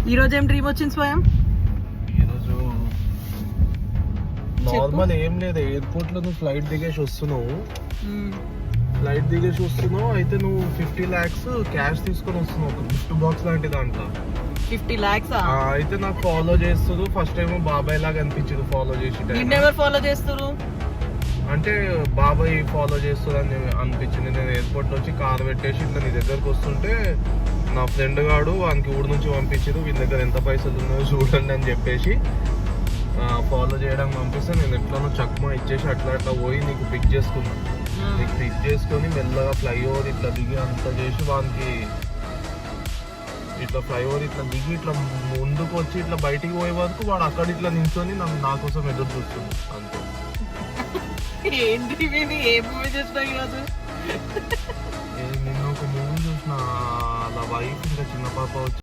ఈ రోజు ఏం డ్రీమ్ వచ్చింది స్వయం? ఈరోజు నార్మల్ ఏం లేదు, ఎయిర్పోర్ట్ లో నువ్వు ఫ్లైట్ దిగేసి వస్తున్నావు అయితే నువ్వు 50 lakhs క్యాష్ తీసుకొని వస్తున్నావు, ఒక గిఫ్ట్ బాక్స్ లాంటి దాంట్లో. 50 lakhs అయితే నాకు ఫాలో చేస్తుంది. ఫస్ట్ టైం బాబాయ్ లాగా అనిపించింది ఫాలో చేసి. ఎవరు ఫాలో చేస్తారు అంటే బాబాయ్ ఫాలో చేస్తుందని అనిపించింది. నేను ఎయిర్పోర్ట్ వచ్చి కార్ పెట్టేసి ఇట్లా నీ దగ్గరకు వస్తుంటే నా ఫ్రెండ్ గాడు వానికి ఊరు నుంచి పంపించారు, వీళ్ళ దగ్గర ఎంత పైసలు ఉన్నాయో చూడండి అని చెప్పేసి ఫాలో చేయడానికి పంపిస్తే నేను ఎట్లనో చక్మా ఇచ్చేసి అట్లా అట్లా పోయి నీకు పిక్ చేసుకున్నా. నీకు పిక్ చేసుకొని మెల్లగా ఫ్లైఓవర్ ఇట్లా దిగి అంతా చేసి వానికి ఇట్లా ఫ్లైఓవర్ ఇట్లా దిగి ఇట్లా ముందుకు వచ్చి ఇట్లా బయటికి పోయే వరకు వాడు అక్కడ ఇట్లా నించొని నా కోసం ఎదురు చూస్తుంది అంతే. ఏంటి ఏ మూవీ చూసినా ఈరోజు? నిన్న ఒక మూవీ చూసిన, అలా వైఫ్ ఇంకా చిన్న పాప వచ్చి